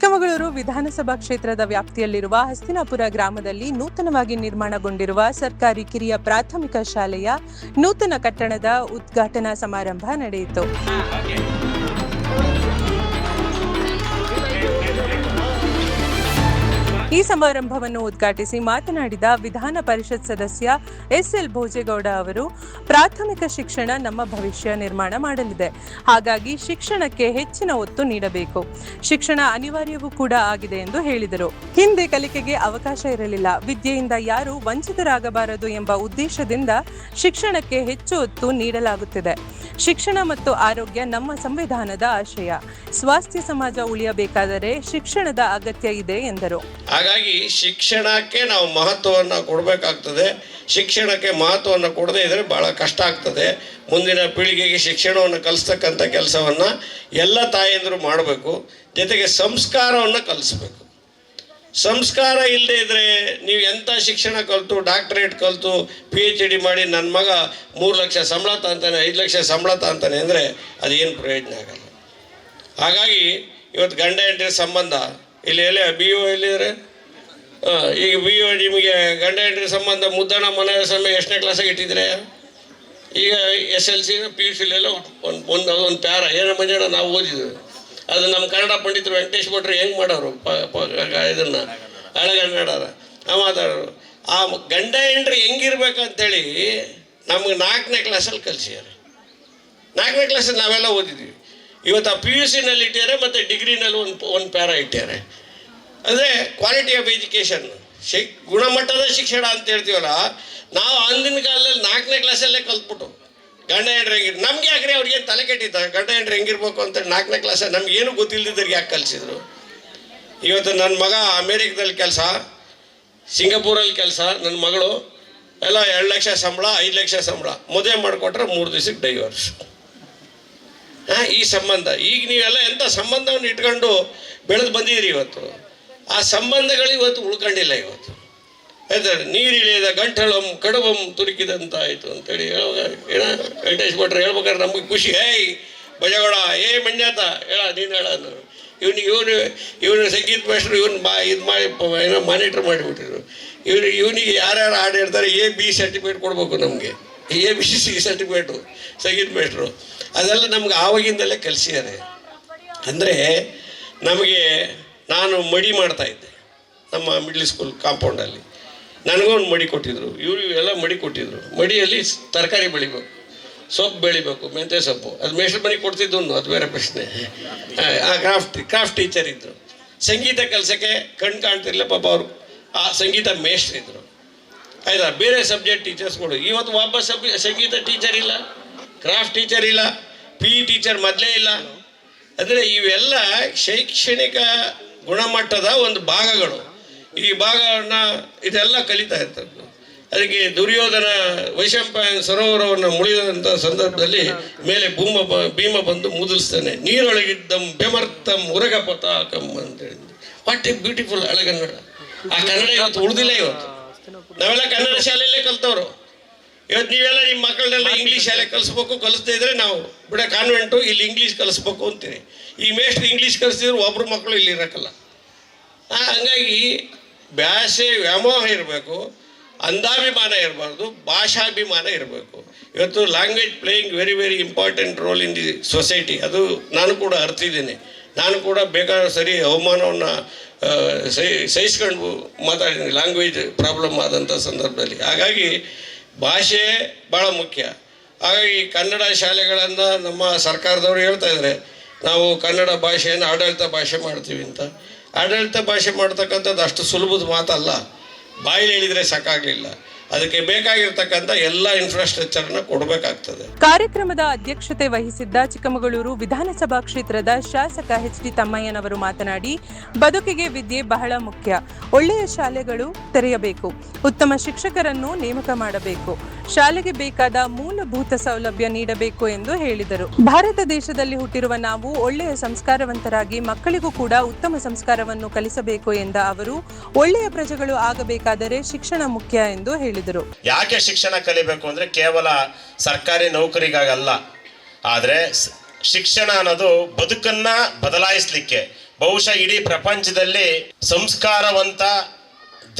ಚಿಕ್ಕಮಗಳೂರು ವಿಧಾನಸಭಾ ಕ್ಷೇತ್ರದ ವ್ಯಾಪ್ತಿಯಲ್ಲಿರುವ ಹಸ್ತಿನಾಪುರ ಗ್ರಾಮದಲ್ಲಿ ನೂತನವಾಗಿ ನಿರ್ಮಾಣಗೊಂಡಿರುವ ಸರ್ಕಾರಿ ಕಿರಿಯ ಪ್ರಾಥಮಿಕ ಶಾಲೆಯ ನೂತನ ಕಟ್ಟಡದ ಉದ್ಘಾಟನಾ ಸಮಾರಂಭ ನಡೆಯಿತು. ಈ ಸಮಾರಂಭವನ್ನು ಉದ್ಘಾಟಿಸಿ ಮಾತನಾಡಿದ ವಿಧಾನ ಪರಿಷತ್ ಸದಸ್ಯ ಎಸ್.ಎಲ್. ಭೋಜೇಗೌಡ ಅವರು, ಪ್ರಾಥಮಿಕ ಶಿಕ್ಷಣ ನಮ್ಮ ಭವಿಷ್ಯ ನಿರ್ಮಾಣ ಮಾಡಲಿದೆ. ಹಾಗಾಗಿ ಶಿಕ್ಷಣಕ್ಕೆ ಹೆಚ್ಚಿನ ಒತ್ತು ನೀಡಬೇಕು. ಶಿಕ್ಷಣ ಅನಿವಾರ್ಯವೂ ಕೂಡ ಆಗಿದೆ ಎಂದು ಹೇಳಿದರು. ಹಿಂದೆ ಕಲಿಕೆಗೆ ಅವಕಾಶ ಇರಲಿಲ್ಲ. ವಿದ್ಯೆಯಿಂದ ಯಾರೂ ವಂಚಿತರಾಗಬಾರದು ಎಂಬ ಉದ್ದೇಶದಿಂದ ಶಿಕ್ಷಣಕ್ಕೆ ಹೆಚ್ಚು ಒತ್ತು ನೀಡಲಾಗುತ್ತಿದೆ. ಶಿಕ್ಷಣ ಮತ್ತು ಆರೋಗ್ಯ ನಮ್ಮ ಸಂವಿಧಾನದ ಆಶಯ. ಸ್ವಾಸ್ಥ್ಯ ಸಮಾಜ ಉಳಿಯಬೇಕಾದರೆ ಶಿಕ್ಷಣದ ಅಗತ್ಯ ಇದೆ ಎಂದರು. ಹಾಗಾಗಿ ಶಿಕ್ಷಣಕ್ಕೆ ನಾವು ಮಹತ್ವವನ್ನು ಕೊಡಬೇಕಾಗ್ತದೆ. ಶಿಕ್ಷಣಕ್ಕೆ ಮಹತ್ವವನ್ನು ಕೊಡದೇ ಇದ್ದರೆ ಭಾಳ ಕಷ್ಟ ಆಗ್ತದೆ. ಮುಂದಿನ ಪೀಳಿಗೆಗೆ ಶಿಕ್ಷಣವನ್ನು ಕಲಿಸ್ತಕ್ಕಂಥ ಕೆಲಸವನ್ನು ಎಲ್ಲ ತಾಯಂದಿರು ಮಾಡಬೇಕು. ಜೊತೆಗೆ ಸಂಸ್ಕಾರವನ್ನು ಕಲಿಸ್ಬೇಕು. ಸಂಸ್ಕಾರ ಇಲ್ಲದೆ ಇದ್ದರೆ ನೀವು ಎಂಥ ಶಿಕ್ಷಣ ಕಲಿತು, ಡಾಕ್ಟರೇಟ್ ಕಲಿತು, PhD ಮಾಡಿ ನನ್ನ ಮಗ 3 ಲಕ್ಷ ಸಂಬಳ ತಾಂತಾನೆ, 5 ಲಕ್ಷ ಸಂಬಳ ತಾಂತಾನೆ ಅಂದರೆ ಅದೇನು ಪ್ರಯೋಜನ ಆಗಲ್ಲ. ಹಾಗಾಗಿ ಇವತ್ತು ಗಂಡ ಹೆಂಡತಿ ಸಂಬಂಧ ಇಲ್ಲಿ ಎಲ್ಲ BO ಎಲ್ಲಿದ್ದಾರೆ? ಈಗ BO ನಿಮಗೆ ಗಂಡ ಹೆಂಡತಿ ಸಂಬಂಧ ಮುದ್ದಣ ಮನೆ ಸಮಯ ಎಷ್ಟನೇ ಕ್ಲಾಸಾಗಿ ಇಟ್ಟಿದ್ರೆ? ಈಗ SLC PUC ಒಂದು ಪ್ಯಾರ ಏನೋ ಮಂಜಾಣ ನಾವು ಓದಿದ್ವಿ. ಅದು ನಮ್ಮ ಕನ್ನಡ ಪಂಡಿತರು ವೆಂಕಟೇಶ್ ಭಟ್ರು ಹೆಂಗೆ ಮಾಡೋರು ಇದನ್ನು ಹಳೆಗನ್ನಡರ ಮಾತಾಡೋರು. ಆ ಗಂಡ ಹೆಂಡ್ರಿ ಹೆಂಗಿರ್ಬೇಕಂತೇಳಿ ನಮ್ಗೆ 4ನೇ ಕ್ಲಾಸಲ್ಲಿ ಕಲಿಸಿದ್ದಾರೆ. 4ನೇ ಕ್ಲಾಸಲ್ಲಿ ನಾವೆಲ್ಲ ಓದಿದ್ವಿ. ಇವತ್ತು ಆ PUCನಲ್ಲಿ ಇಟ್ಟಿದ್ದಾರೆ ಮತ್ತು ಡಿಗ್ರಿನಲ್ಲಿ ಒಂದು ಪ್ಯಾರ ಇಟ್ಟಿದ್ದಾರೆ. ಅಂದರೆ ಕ್ವಾಲಿಟಿ ಆಫ್ ಎಜುಕೇಷನ್, ಗುಣಮಟ್ಟದ ಶಿಕ್ಷಣ ಅಂತ ಹೇಳ್ತೀವಲ್ಲ. ನಾವು ಅಂದಿನ ಕಾಲದಲ್ಲಿ 4ನೇ ಕ್ಲಾಸಲ್ಲೇ ಕಲ್ತ್ಬಿಟ್ಟು ಗಂಡ ಹೆಂಡ್ರಿ ಹೆಂಗಿರ್ ನಮ್ಗೆ ಯಾಕ್ರಿ ಅವ್ರಿಗೇನು ತಲೆ ಕೆಟ್ಟಿದ್ದ ಗಂಡ ಹೆಂಡ್ರಿ ಹೆಂಗಿರ್ಬೇಕು ಅಂತೇಳಿ 4ನೇ ಕ್ಲಾಸಲ್ಲಿ ನಮ್ಗೇನು ಗೊತ್ತಿಲ್ಲದಿದ್ದವ್ರಿಗೆ ಯಾಕೆ ಕಲಿಸಿದ್ರು? ಇವತ್ತು ನನ್ನ ಮಗ ಅಮೇರಿಕದಲ್ಲಿ ಕೆಲಸ, ಸಿಂಗಾಪುರಲ್ಲಿ ಕೆಲಸ, ನನ್ನ ಮಗಳು ಎಲ್ಲ 2 ಲಕ್ಷ ಸಂಬಳ, 5 ಲಕ್ಷ ಸಂಬಳ. ಮದುವೆ ಮಾಡಿಕೊಟ್ರೆ 3 ದಿವಸಕ್ಕೆ ಡೈವರ್ಸ್. ಈ ಸಂಬಂಧ ಈಗ ನೀವೆಲ್ಲ ಎಂಥ ಸಂಬಂಧವನ್ನು ಇಟ್ಕೊಂಡು ಬೆಳೆದು ಬಂದಿದ್ದೀರಿ. ಇವತ್ತು ಆ ಸಂಬಂಧಗಳು ಇವತ್ತು ಉಳ್ಕೊಂಡಿಲ್ಲ. ಇವತ್ತು ಹೇಳ್ತಾರೆ ನೀರಿಳಿಯದ ಗಂಟಳಂ ಕಡುಬಂ ತುರುಕಿದಂತ ಆಯಿತು ಅಂತೇಳಿ ಹೇಳುವಾಗ ಏನ ವೆಂಕಟೇಶ್ ಭಟ್ರು ಹೇಳ್ಬೇಕಾದ್ರೆ ನಮಗೆ ಖುಷಿ. ಭಜಗೋಡ ಮಂಡ್ಯಾತ ಹೇಳ ನೀನು ಹೇಳ ಇವನು ಸಂಗೀತ ಮಾಸ್ಟ್ರು ಇದು ಮಾಡಿ ಏನೋ ಮಾನಿಟ್ರ್ ಮಾಡಿಬಿಟ್ಟಿರು. ಇವನಿಗೆ ಯಾರ್ಯಾರು ಹಾಡು ಹೇಳ್ತಾರೆ AB ಸರ್ಟಿಫಿಕೇಟ್ ಕೊಡಬೇಕು ನಮಗೆ. ABC ಸರ್ಟಿಫಿಕೇಟು ಸಂಗೀತ ಮಾಸ್ಟ್ರು ಅದೆಲ್ಲ ನಮ್ಗೆ ಆವಾಗಿಂದಲೇ ಕಲಿಸಿದ್ದಾರೆ. ಅಂದರೆ ನಮಗೆ ನಾನು ಮಡಿ ಮಾಡ್ತಾಯಿದ್ದೆ ನಮ್ಮ ಮಿಡ್ಲ್ ಸ್ಕೂಲ್ ಕಾಂಪೌಂಡಲ್ಲಿ. ನನಗೂ ಒಂದು ಮಡಿ ಕೊಟ್ಟಿದ್ದರು, ಇವರು ಎಲ್ಲ ಮಡಿ ಕೊಟ್ಟಿದ್ದರು. ಮಡಿಯಲ್ಲಿ ತರಕಾರಿ ಬೆಳಿಬೇಕು, ಸೊಪ್ಪು ಬೆಳಿಬೇಕು, ಮೆಂತ್ಯ ಸೊಪ್ಪು. ಅದು ಮೇಷ್ಟ್ರ ಮನೆಗೆ ಕೊಡ್ತಿದ್ದು, ಅದು ಬೇರೆ ಪ್ರಶ್ನೆ. ಆ ಕ್ರಾಫ್ಟ್ ಟೀಚರ್ ಇದ್ದರು. ಸಂಗೀತ ಕೆಲಸಕ್ಕೆ ಕಣ್ಣು ಕಾಣ್ತಿರ್ಲಿಲ್ಲ ಪಾಪ ಅವರು. ಆ ಸಂಗೀತ ಮೇಷ್ಟ್ರಿದ್ದರು. ಆಯ್ತಾ, ಬೇರೆ ಸಬ್ಜೆಕ್ಟ್ ಟೀಚರ್ಸ್ಗಳು. ಇವತ್ತು ವಾಪಸ್ ಸಂಗೀತ ಟೀಚರ್ ಇಲ್ಲ, ಕ್ರಾಫ್ಟ್ ಟೀಚರ್ ಇಲ್ಲ, PE ಟೀಚರ್ ಮೊದಲೇ ಇಲ್ಲ. ಅಂದರೆ ಇವೆಲ್ಲ ಶೈಕ್ಷಣಿಕ ಗುಣಮಟ್ಟದ ಒಂದು ಭಾಗಗಳು. ಈ ಭಾಗವನ್ನು ಇದೆಲ್ಲ ಕಲಿತಾ ಇರ್ತದೆ. ಅದಕ್ಕೆ ದುರ್ಯೋಧನ ವೈಶಂಪಾಯನ ಸರೋವರವನ್ನು ಮುಳಿದಂಥ ಸಂದರ್ಭದಲ್ಲಿ ಮೇಲೆ ಭೀಮ ಬಂದು ಮುದುಲಿಸ್ತಾನೆ. ನೀರೊಳಗಿದ್ದಂ ಬೆಮರ್ತಂ ಉರಗ ಪತಾಕಂ ಅಂತೇಳಿ. ವಾಟ್ ಎ ಬ್ಯೂಟಿಫುಲ್ ಹಳೆಗನ್ನಡ. ಆ ಕನ್ನಡ ಇವತ್ತು ಉಳಿದಿಲ್ಲ. ಇವತ್ತು ನಾವೆಲ್ಲ ಕನ್ನಡ ಶಾಲೆಯಲ್ಲೇ ಕಲ್ತವ್ರು. ಇವತ್ತು ನೀವೆಲ್ಲ ನಿಮ್ಮ ಮಕ್ಕಳನ್ನೆಲ್ಲ ಇಂಗ್ಲೀಷ್ ಶಾಲೆ ಕಲಿಸ್ಬೇಕು. ಕಲಿಸ್ತಾ ಇದ್ರೆ ನಾವು ಬಿಡ ಕಾನ್ವೆಂಟು ಇಲ್ಲಿ ಇಂಗ್ಲೀಷ್ ಕಲಿಸ್ಬೇಕು ಅಂತೀನಿ. ಈ ಮೇಷ್ಟ್ರು ಇಂಗ್ಲೀಷ್ ಕಲಿಸಿದ್ರು ಒಬ್ಬರು ಮಕ್ಕಳು ಇಲ್ಲಿ ಇರೋಕ್ಕಲ್ಲ. ಹಂಗಾಗಿ ಭಾಷೆ ವ್ಯಾಮೋಹ ಇರಬೇಕು, ಅಂಧಾಭಿಮಾನ ಇರಬಾರ್ದು, ಭಾಷಾಭಿಮಾನ ಇರಬೇಕು. ಇವತ್ತು language playing very very important role in the society. ಅದು ನಾನು ಕೂಡ ಅರ್ತಿದ್ದೀನಿ. ನಾನು ಕೂಡ ಬೇಕಾದ್ರೆ ಸರಿ ಅವಮಾನವನ್ನು ಸಹಿಸ್ಕೊಂಡು ಮಾತಾಡಿದ್ದೀನಿ ಲ್ಯಾಂಗ್ವೇಜ್ ಪ್ರಾಬ್ಲಮ್ ಆದಂಥ ಸಂದರ್ಭದಲ್ಲಿ. ಹಾಗಾಗಿ ಭಾಷೆ ಭಾಳ ಮುಖ್ಯ. ಹಾಗಾಗಿ ಕನ್ನಡ ಶಾಲೆಗಳನ್ನು ನಮ್ಮ ಸರ್ಕಾರದವರು ಹೇಳ್ತಾ ಇದ್ದಾರೆ ನಾವು ಕನ್ನಡ ಭಾಷೆಯನ್ನು ಆಡಳಿತ ಭಾಷೆ ಮಾಡ್ತೀವಿ ಅಂತ. ಆಡಳಿತ ಭಾಷೆ ಮಾಡ್ತಕ್ಕಂಥದ್ದು ಅಷ್ಟು ಸುಲಭದ ಮಾತಲ್ಲ. ಬಾಯಲ್ಲಿ ಹೇಳಿದರೆ ಸಾಕಾಗಲಿಲ್ಲ. ಅದಕ್ಕೆ ಬೇಕಾಗಿರ್ತಕ್ಕಂಥ ಎಲ್ಲ ಇನ್ಫ್ರಾಸ್ಟ್ರಕ್ಚರ್ನ ಕೊಡಬೇಕಾಗ್ತದೆ. ಕಾರ್ಯಕ್ರಮದ ಅಧ್ಯಕ್ಷತೆ ವಹಿಸಿದ್ದ ಚಿಕ್ಕಮಗಳೂರು ವಿಧಾನಸಭಾ ಕ್ಷೇತ್ರದ ಶಾಸಕ HD ತಮ್ಮಯ್ಯನವರು ಮಾತನಾಡಿ, ಬದುಕಿಗೆ ವಿದ್ಯೆ ಬಹಳ ಮುಖ್ಯ. ಒಳ್ಳೆಯ ಶಾಲೆಗಳು ತೆರೆಯಬೇಕು, ಉತ್ತಮ ಶಿಕ್ಷಕರನ್ನು ನೇಮಕ ಮಾಡಬೇಕು, ಶಾಲೆಗೆ ಬೇಕಾದ ಮೂಲಭೂತ ಸೌಲಭ್ಯ ನೀಡಬೇಕು ಎಂದು ಹೇಳಿದರು. ಭಾರತ ದೇಶದಲ್ಲಿ ಹುಟ್ಟಿರುವ ನಾವು ಒಳ್ಳೆಯ ಸಂಸ್ಕಾರವಂತರಾಗಿ ಮಕ್ಕಳಿಗೂ ಕೂಡ ಉತ್ತಮ ಸಂಸ್ಕಾರವನ್ನು ಕಲಿಸಬೇಕು ಎಂದ ಅವರು, ಒಳ್ಳೆಯ ಪ್ರಜೆಗಳು ಆಗಬೇಕಾದರೆ ಶಿಕ್ಷಣ ಮುಖ್ಯ ಎಂದು ಹೇಳಿದರು. ಯಾಕೆ ಶಿಕ್ಷಣ ಕಲಿಬೇಕು ಅಂದ್ರೆ ಕೇವಲ ಸರ್ಕಾರಿ ನೌಕರಿಗಾಗಲ್ಲ, ಆದರೆ ಶಿಕ್ಷಣ ಅನ್ನೋದು ಬದುಕನ್ನ ಬದಲಾಯಿಸಲಿಕ್ಕೆ, ಬಹುಶಃ ಇಡೀ ಪ್ರಪಂಚದಲ್ಲಿ ಸಂಸ್ಕಾರವಂತ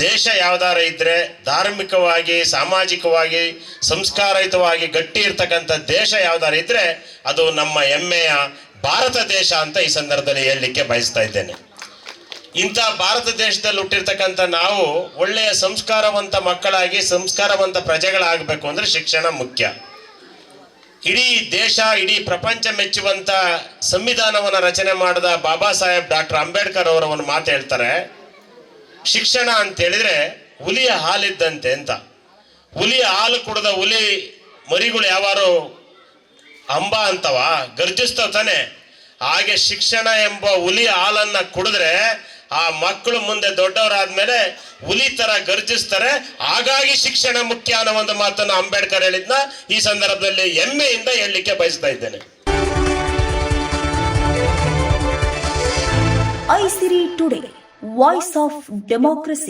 ದೇಶ ಯಾವ್ದಾರ ಇದ್ರೆ, ಧಾರ್ಮಿಕವಾಗಿ ಸಾಮಾಜಿಕವಾಗಿ ಸಂಸ್ಕಾರಯುತವಾಗಿ ಗಟ್ಟಿ ಇರ್ತಕ್ಕಂಥ ದೇಶ ಯಾವ್ದಾರ ಇದ್ರೆ ಅದು ನಮ್ಮ ಹೆಮ್ಮೆಯ ಭಾರತ ದೇಶ ಅಂತ ಈ ಸಂದರ್ಭದಲ್ಲಿ ಹೇಳಲಿಕ್ಕೆ ಬಯಸ್ತಾ ಇದ್ದೇನೆ. ಇಂಥ ಭಾರತ ದೇಶದಲ್ಲಿ ಹುಟ್ಟಿರ್ತಕ್ಕಂಥ ನಾವು ಒಳ್ಳೆಯ ಸಂಸ್ಕಾರವಂತ ಮಕ್ಕಳಾಗಿ ಸಂಸ್ಕಾರವಂತ ಪ್ರಜೆಗಳಾಗಬೇಕು ಅಂದ್ರೆ ಶಿಕ್ಷಣ ಮುಖ್ಯ. ಇಡೀ ದೇಶ ಇಡೀ ಪ್ರಪಂಚ ಮೆಚ್ಚುವಂತ ಸಂವಿಧಾನವನ್ನು ರಚನೆ ಮಾಡಿದ ಬಾಬಾ ಸಾಹೇಬ್ ಡಾಕ್ಟರ್ ಅಂಬೇಡ್ಕರ್ ಅವರ ಒಂದು ಮಾತು ಹೇಳ್ತಾರೆ, ಶಿಕ್ಷಣ ಅಂತ ಹೇಳಿದ್ರೆ ಹುಲಿಯ ಹಾಲಿದ್ದಂತೆ ಅಂತ. ಹುಲಿಯ ಹಾಲು ಕುಡಿದ ಹುಲಿ ಮರಿಗಳು ಯಾವಾರು ಅಂಬ ಅಂತವ ಗರ್ಜಿಸ್ತವ ತಾನೆ, ಹಾಗೆ ಶಿಕ್ಷಣ ಎಂಬ ಹುಲಿ ಹಾಲನ್ನ ಕುಡಿದ್ರೆ ಆ ಮಕ್ಕಳು ಮುಂದೆ ದೊಡ್ಡವರಾದ್ಮೇಲೆ ಹುಲಿ ತರ ಗರ್ಜಿಸ್ತಾರೆ. ಹಾಗಾಗಿ ಶಿಕ್ಷಣ ಮುಖ್ಯ ಅನ್ನೋ ಒಂದು ಮಾತನ್ನು ಅಂಬೇಡ್ಕರ್ ಹೇಳಿದ್ನ ಈ ಸಂದರ್ಭದಲ್ಲಿ ಹೆಮ್ಮೆಯಿಂದ ಹೇಳಲಿಕ್ಕೆ ಬಯಸ್ತಾ ಇದ್ದೇನೆ. ಐಸಿರಿ ಟುಡೇ, ವಾಯ್ಸ್ ಆಫ್ ಡೆಮೋಕ್ರಸಿ.